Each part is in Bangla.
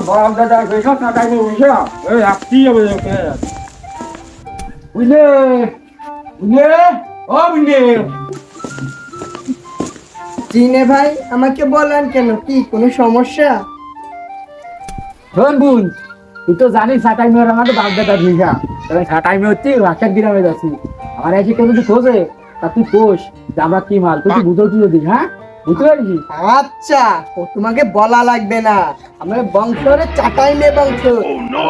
বাপ দাদা বেশক না টাইমে উঠে এই আসছি হবে ওকে বুঝলে বুঝলে ও বুঝলে চিনে ভাই আমাকে বলেন কেন, কি কোনো সমস্যা? শোন বোন তুই তো জানিস টাইমে আমাদের বাপ দাদা ভিজা তবে টাইমে হচ্ছে রাখার গ্রামে যাচ্ছি আমার এসে কেউ যদি খোঁজে তা তুই কোষ যে আমরা কি মাল তুই বুঝেও তুলে দিস হ্যাঁ বুঝতে পারছিস আচ্ছা, ও তোমাকে বলা লাগবে না, আমার বংশের চাটাই মে বংশ,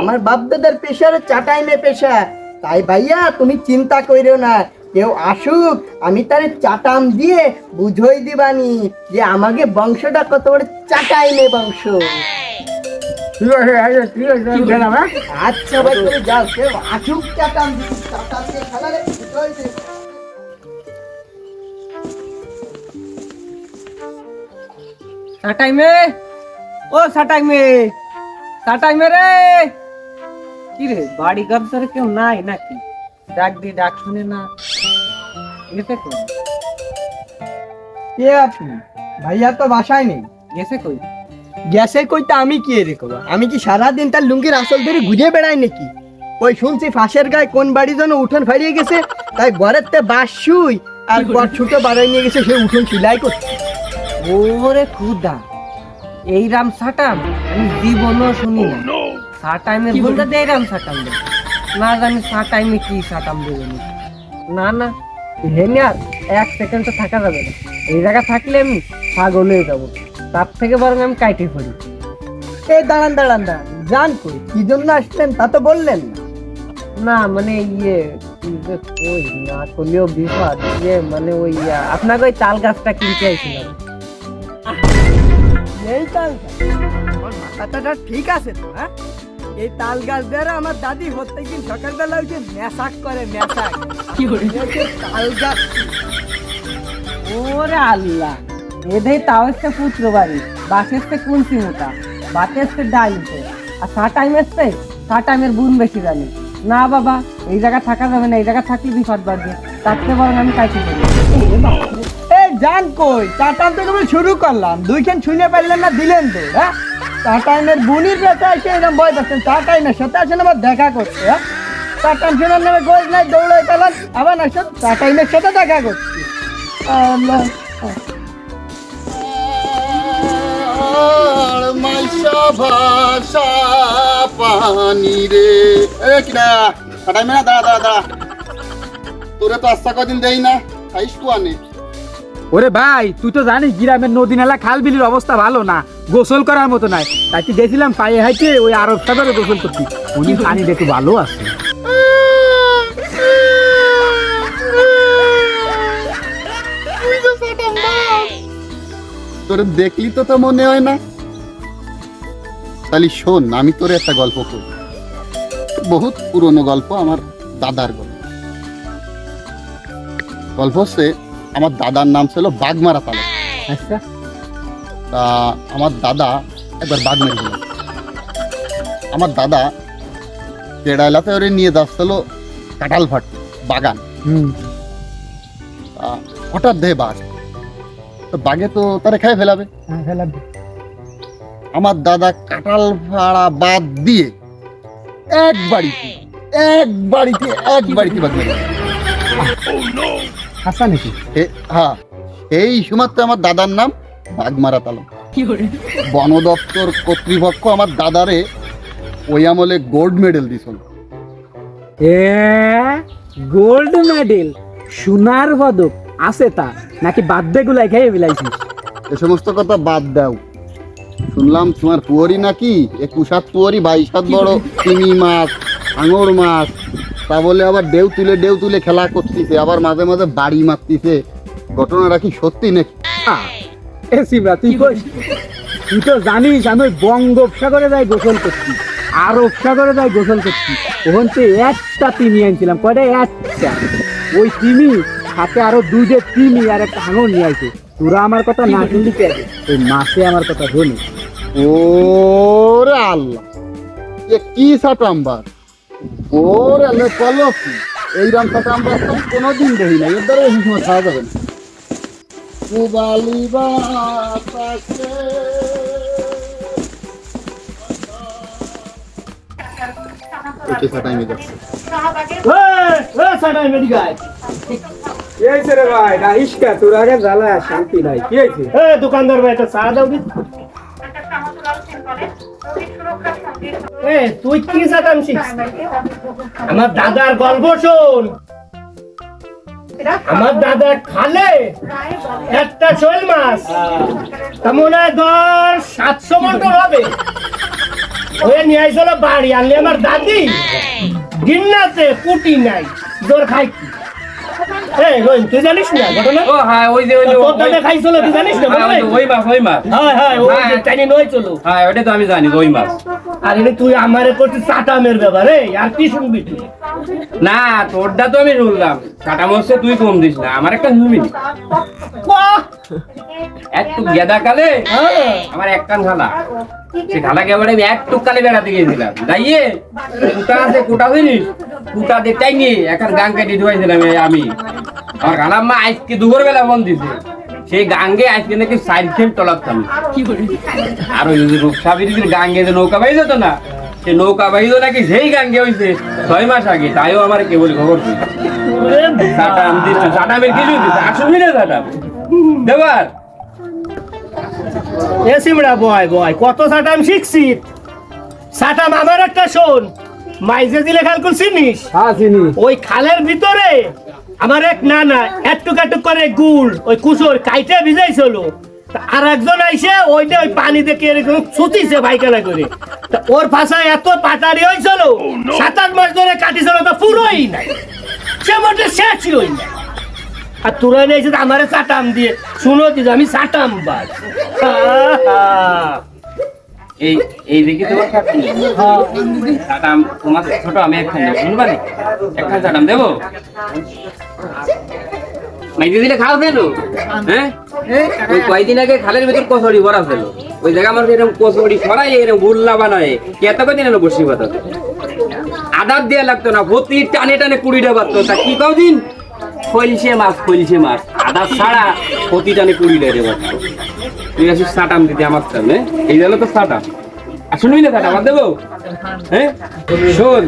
আমার বাপ দাদার পেশার চাটাই মে পেশা। তাই ভাইয়া তুমি চিন্তা কইরো না, কেউ আসুক আমি তারে চাটাম দিয়ে বুঝই দিবানি যে আমাকে বংশটা কত বড় চাটাই মে বংশ। ঠিক আছে ঠিক আছে গেলাম হ্যাঁ আচ্ছা ভাই তুমি যাও, কেউ আসুক চাটাম দিয়ে খেলারে বুঝই দিই। সাটাইমে ও সাটাইমে সাটাইমে রে কি রে বাড়ি ঘর ধরে কেউ নাই নাকি? ডাক দি ডাক শুনে না গেছে কই? কে আপনি? ভাইয়া তো বাসায় নেই। গেছে কই? গ্যাসে কইতে আমি কি রেখো, আমি কি সারাদিন তার লুঙ্গির আসল ধরে ঘুরে বেড়াই নাকি? ওই শুনছি ফাঁসের গায়ে কোন বাড়ি যেন উঠোন ফারিয়ে গেছে, তাই ঘরের তে বাস শুই আর ঘর ছুটো বাড়াই নিয়ে গেছে, সে উঠোন সিলাই করছে। ওরে খুদা এই রাম সাটাম আমি জীবনও শুনি না। সাটাইমে বলতে দে রাম সাটাম দে না জানি সাটাইমে কি সাটাম দেবে না না হেনে আর এক সেকেন্ড তো থাকা যাবে না। এই জায়গা থাকলে আমি পাগল হয়ে যাবো, তার থেকে বরং আমি কাইটে পড়ি। এই দাঁড়ান দাঁড়ান দাঁড়ান, জান কই কি জন্য আসলেন তা তো বললেন না। না মানে ইয়ে কি যে কই না করলেও বিপদ, ইয়ে মানে ওই আপনাকে ওই তাল গাছটা কিনতে আইছিলাম। এই তাল গাছ, আমার মাথাটা ঠিক আছে তো? হ্যাঁ, এই তাল গাছ দ্বারা আমার দাদি প্রত্যেকদিন সকালবেলা ওই যে মেশাক করে, মেশাক কি করে তাল গাছ। ওরে আল্লাহ, এদের তাও এসছে পুত্র বাড়ি, বাস এসছে কুলসি মোটা, বাতে এসছে ডাইতে, আর সাটাইম এসছে সাটাইমের গুণ বেশি জানি না। বাবা এই জায়গা থাকা যাবে না, এই জায়গা থাকলে বিপদ বাড়বে, তার থেকে বরং আমি কাইতে পারি। এই জান কই চাটাম থেকে আমি শুরু করলাম, দুইখান শুনে পারলেন না, দিলেন তো। হ্যাঁ, চাটাইমের বুনির পেতে এসে এরকম বয় পাচ্ছেন, চাটাইমের সাথে আসেন আবার দেখা করতে। হ্যাঁ, চাটাইম শোনার নামে গোজ নাই, দৌড়ে পেলাম আবার আসেন চাটাইমের সাথে দেখা করছি। আল্লাহ মাইশা ভাষা পানি রে এ কিনা কাটাই না দাঁড়া দাঁড়া দাঁড়া তোরে তো আস্তা কদিন দেই না খাইস কুয়ানে। ওরে ভাই তুই তো জানিস গ্রামের নদী নালা খাল বিলির অবস্থা ভালো না, গোসল করার মতো নাই, তাই তুই গেছিলাম পায়ে হাইতে ওই আরব সাগরে গোসল করতি, উনি পানি দেখে ভালো আছে। তোরে দেখলি তো তা মনে হয় না। তাহলে শোন, আমি তোরে একটা গল্প করি, বহুত পুরনো গল্প, আমার দাদার গল্প। গল্প হচ্ছে আমার দাদার নাম ছিল বাগমারা তালুক। আচ্ছা তা আমার দাদা একবার বাঘ মেরে দিল। আমার দাদা কেড়া এলাতে ওরে নিয়ে যাচ্ছিল কাঁঠাল ফাট বাগান। তা হঠাৎ দেহে বাঘ, তো বাঘে তো তারে খেয়ে ফেলাবে। আমার দাদা কাঁঠাল ফাড়া বাদ দিয়ে এক বাড়িতে বাঘ মেরে দিল। আচ্ছা নাকি হ্যাঁ, এই সময় তো আমার দাদার নাম বাঘমারা তালুক। বন দপ্তর কর্তৃপক্ষ আমার দাদারে ওই আমলে গোল্ড মেডেল দিছিল। গোল্ড মেডেল, সোনার পদক আছে তা নাকি বাদ্যে গুলাই খেয়ে বিলাইছিস? এ সমস্ত কথা বাদ দাও, শুনলাম তোমার পুয়ারি নাকি 21 পুয়ারি 22 বড় চিংড়ি মাছ, আঙুর মাছ, তা বলে আবার ডেউ তুলে খেলা করতেছে, আবার মাঝে মাঝে বাড়ি মারতেছে। ঘটনাটা কি সত্যি নাকি? এ সিমরা তুই কইস, তুই তো জানিস আমি বঙ্গোপসাগরে যাই গোসল করছি, আরব সাগরে যাই গোসল করছি, ওখান থেকে একটা তিমি আনছিলাম। কয়টা? একটা। ওই তিমি সাথে আরো দুইটা তিমি আর একটা হাঙর নিয়ে আইছে। তোরা আমার কথা না শুনলি কে? ওই মাসে আমার কথা শোনে। ওরে আল্লাহ, এ কি সাটাম্বার! ওরে আল্লাহ, বলো কি এইরকম সাটাম্বার তো কোনোদিন দেখি না, এর দ্বারা এই সময় খাওয়া যাবে না। পুবালি বাতাসে ওকে সাটাইমে যাচ্ছে। কি হয়েছে রে ভাই রাইসকা তোর আগে জ্বালা শান্তি নাই কি হয়েছে? দোকানদার ভাই একটা চা দাও দি। তুই কি সাটাম শিখছিস? আমার দাদার গল্প শোন। আমার দাদা খালে একটা শোল মাছ তা মনে হয় 700 মতো হবে, ওই নিয়ে আইছিল বাড়ি। আনলে আমার দাদি গিন্নাতে পুটি নাই, জোর খাই কি। এই রোহিন, তুই জানিস না ঘটনা? ও হ্যাঁ, ওই যে তোর দাদা খাইছিল, তুই জানিস না? ওই মাছ হ্যাঁ হ্যাঁ, ওই যে টাইনি নয় চলো। হ্যাঁ, ওটা তো আমি জানি, ওই মাছ। আর এনে তুই আমারে করছিস চাটামের ব্যাপার, আর কি শুনবি তুই? না, তোরটা তো আমি শুনলাম, কাটা মাছে তুই কম দিস না, আমার একটা শুনবি বাহ! একটু গেদা কালে হ্যাঁ। আমার এক কান খালা, সে খালাকে এবারে আমি একটু কালে বেড়াতে গিয়েছিলাম, যাইয়ে কুটা আছে, কুটা বুঝিস, কুটা দিয়ে টাইনি এখন গাং কেটে ধুয়াইছিলাম আমি। আমার খালাম্মা আজকে দুপুর বেলা ফোন দিছে, সেই গাঙ্গে আজকে নাকি সাইড খেম টলাতাম। আর ওই যে রূপসাবির গাঙ্গে যে নৌকা বাইজ যেত না, সে নৌকা বাইজ নাকি সেই গাঙ্গে হয়েছে 6 মাস আগে, তাইও আমার কেবল খবর দিই। সাটাম দিচ্ছে, সাটামের কিছু দিচ্ছে, 800 মিনিট সাটাম দেবার। এ সিমড়া বয় বয়, কত সাটাম শিখছি। সাটাম আমার একটা শোন, মাইজে দিলে খাল চিনিস? হ্যাঁ চিনি। ওই খালের ভিতরে আমার এক নানা একটু করে গুড় ওই কুসুর কাইটে ভিজাইছিল। আর একজন আইসে ওইটা ওই পানি দেখে এরকম ছুটিছে পায়খানা করে। তা ওর ভাষায় এত পাটারি হয়েছিল, 7-8 মাস ধরে কাটিছিল, তো পুরোই নাই, সে মোটে শেষই নাই। আর তোরা নিয়েছে আমারে চাটাম দিয়ে, শুনো দিদি আমি চাটাম বাস। এই এই দেখি তোমার সাটাম সাটাম তোমার ছোট, আমি একখান দেবো, শুনবা নি? একখান সাটাম দেবো, মাইতে দিলে খাও কেন? হ্যাঁ, ওই কয়দিন আগে খালের ভিতর কচুরি ভরা ছিল, ওই জায়গা আমার এরকম কচুরি ছড়াই এরকম গুল্লা বানায়, কেতা কদিন এলো বসি পাতা আদার দেওয়া লাগতো না, ভর্তি টানে টানে 20টা বাড়তো। তা কি কদিন খলছে মাছ আদার ছাড়া প্রতি টানে 20টা রে বাড়তো। তুই আসিস সাটাম দিতে আমার সামনে, এই গেল তো সাটাম। আর শুনবি না সাটাম দেবো? হ্যাঁ শোন,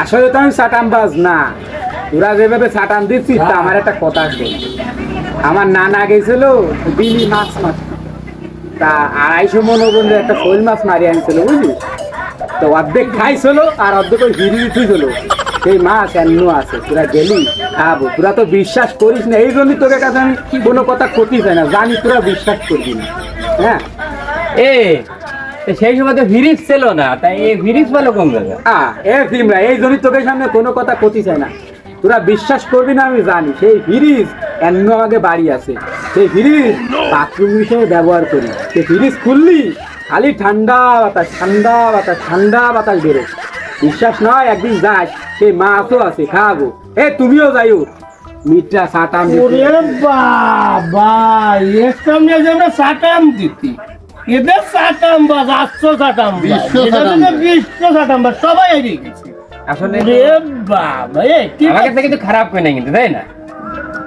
আসলে তো আমি সাটাম বাজ না, তোরা যেভাবে সাটাম দিচ্ছিস তা আমার একটা কথা আছে। আমার নানা গেছিল বিলি মাছ মারতে, তা 250 মন ওজনের একটা শোল মাছ মারি আনছিল বুঝলি। তো অর্ধেক খাইছিল আর অর্ধেক ওই হিরি উঠেছিল, সেই মাছ এমন আছে। তোরা গেলি খাবো, তোরা তো বিশ্বাস করিস না, এই জন্যই তোদের কাছে আমি কোনো কথা ক্ষতি চাই না, জানি তোরা বিশ্বাস করবি না। হ্যাঁ সেই সময় তো ভিরিজ ছিল না, তাই এই ভিরিজ পেলো কম জায়গা। এ ফিল্মরা এই জন্যই তোদের সামনে কোনো কথা ক্ষতি চাই না, তোরা বিশ্বাস করবি না, আমি জানি। সেই ফ্রিজ এমন আমাকে বাড়ি আছে, সেই ফ্রিজ বাথরুম হিসেবে ব্যবহার করি। সেই ফ্রিজ খুললি খালি ঠান্ডা বাতাস বেরো। বিশ্বাস নয় একদিন যাস, সেই মাছও আছে, খাবো। তুমিও যাইও, মিঠা সাটাম ওরে বাবা, এর সামনে যে আমরা সাটাম দিতি, এদের সাটাম বাস 800 সাটাম বাস, বিশ্ব এটা সাটাম তো বাস। বিশ্ব সাটাম বাস, সবাই এগিয়ে গেছে। আসলে ওরে বাবা, কি আমাকে থেকে কিন্তু খারাপ হয় না কিন্তু, তাই না?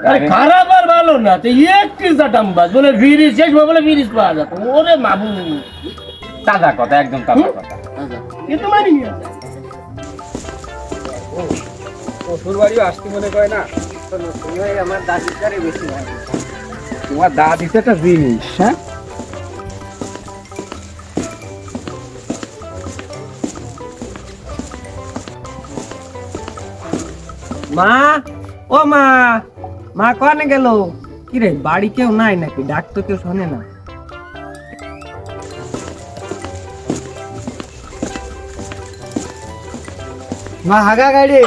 আরে খারাপ আর ভালো না, তো একটি সাটাম বাস বলে ফিরিস শেষ বলে ফিরিস পাওয়া যেত। ওরে মাবু, তাজা কথা, একদম তাজা কথা। এ তো মানি নিয়ে যায়। শ্বশুর বাড়িও আসতে মনে করে না, আমার দাদির কারে বেশি ভালো। তোমার দাদি তো একটা জিনিস। হ্যাঁ মা, ও মা কোনে গেল? কি রে, বাড়ি কেউ নাই নাকি? ডাক তো কেউ শোনে না। মা হাগা গাড়ি,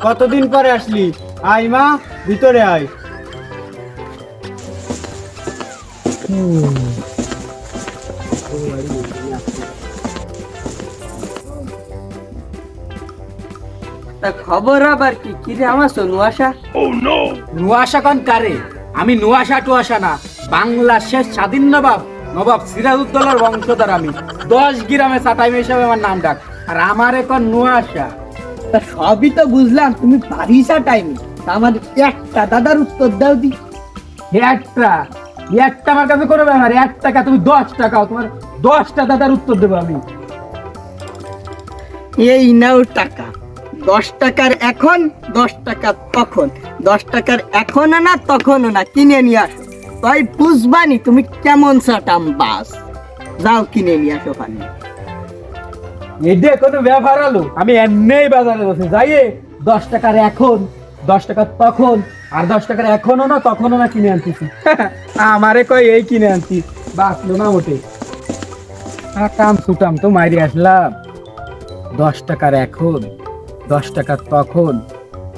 কতদিন পরে আসলি? আয় মা, ভিতরে আয়। তা খবর আবার কি? কি রে আমার সোনুয়াশা? নুয়াশা কান কারে? আমি নুয়াশা টুয়াশা না, বাংলাদেশের স্বাধীন নবাব সিরাজউদ্দৌলার বংশধর আমি। 10 গ্রামে সাটাইম হিসাবে আমার নাম ডাক, আর আমার এখন নুয়াশা। তা সবই তো বুঝলাম, তুমি পারিসা টাইম, আমার একটা দাদার উত্তর দাও দি। একটা আমার কাছে করবে আমার 1 টাকা, তুমি 10 টাকাও, তোমার 10টা দাদার উত্তর দেবো আমি। এই নাও টাকা। 10 টাকার এখন, 10 টাকা তখন। 10 টাকার এখনো না তখনও না, কিনে নিয়ে আসো। তাই বুঝবানি তুমি কেমন সাটাম বাস। যাও কিনে নিয়ে আসো পানি। এটা কোনো ব্যাপার হলো? আমি এমনিই বাজারে বসে যাইয়ে 10 টাকার এখন, 10 টাকার তখন, আর 10 টাকার এখনো না তখনও না কিনে আনতেছি। আমারে কয় এই কিনে আনতি, বাঁচলো না ওঠে। কাম সুটাম তো মাইরে আসলাম। 10 টাকার এখন, 10 টাকার তখন,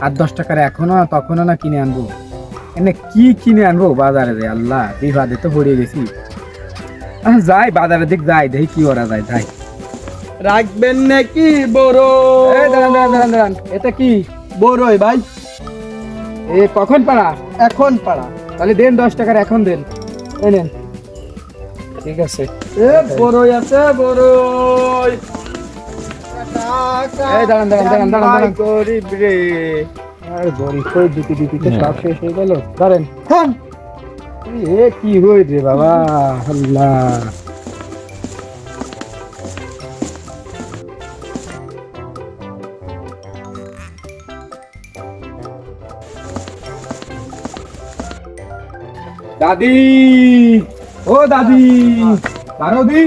আর 10 টাকার এখনো না তখনও না কিনে আনবো। এনে কি কিনে আনবো বাজারে রে আল্লাহ, বিবাদে তো পড়ে গেছি। যাই বাজারের দিক যাই, দেখি কি করা যায়, যাই। রাখবেন নাকি বড়? এই দাঁড়ান দাঁড়ান দাঁড়ান দাঁড়ান, এটা কি? বড়ই ভাই, এ কখন পাড়া? এখন পাড়া। তাহলে দেন 10 টাকার এখন দেন, এই নেন। ঠিক আছে। এ বড়ই আছে, বড়ই। এই দাঁড়ান দাঁড়ান দাঁড়ান দাঁড়ান দাঁড়ান। গরিব রে। আর গরিব কই দিতে দিতে তো সব শেষ হয়ে গেল। ধরেন। হন। এ কি হই রে বাবা, আল্লাহ। দাদি, ও দাদি, দাদি।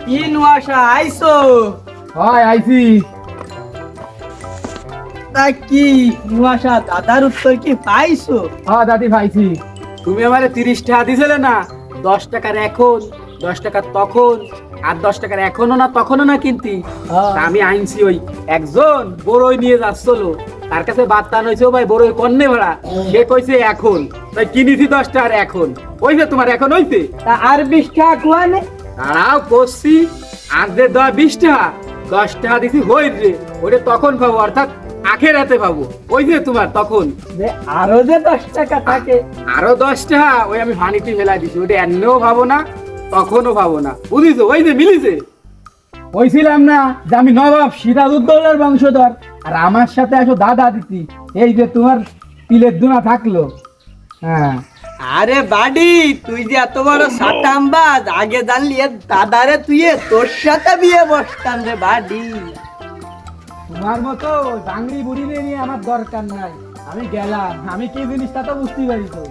কি নুয়াশা আইছো? হয় আইছি। তা কি নুয়াশা, দাদার উত্তর কি পাইছো? হ্যাঁ দাদি পাইছি। তুমি আমারে 30 টাকা দিছিলে না? 10 টাকার এখন, 10 টাকার তখন, আর 10 টাকার এখনো না তখনও না কিনতি। তা আমি আইনছি ওই একজন বড়ই নিয়ে যাচ্ছিল, তার কাছে বার্তান হয়েছে, ও ভাই বড়ই কন্যে ভাড়া, সে কইছে এখন, তাই কিনেছি 10 টাকার এখন। ওইছে তোমার এখন হইছে? তা আর 20 টাকা কুয়ানে? দাঁড়াও করছি, আর যে 20 টাকা, 10 টাকা দিছি হই রে, ওটা তখন পাবো, অর্থাৎ আখেরাতে পাবো। ওই যে তোমার তখন যে আরো যে 10 টাকা থাকে। আরো 10 টাকা ওই আমি ভানিতে ফেলা দিছি, ওটা এমনিও ভাবো না তখনও ভাবো না, বুঝিছো? ওই যে মিলিছে। কইছিলাম না যে আমি নবাব সিরাজউদ্দৌলার বংশধর, আর আমার সাথে আসো দাদা দিতি, এই যে তোমার তিলের দুনা থাকলো। হ্যাঁ আরে বাডি, তুই যে এত বড় সাটামবাজ, আগে জানলি এ দাদারে তুই তোর সাথে বিয়ে বসতাম রে বাডি। তোমার মতো জাংড়ি বুড়ি নিয়ে আমার দরকার নাই, আমি গেলাম। আমি কি জিনিসটা তো বুঝতে পারি তো।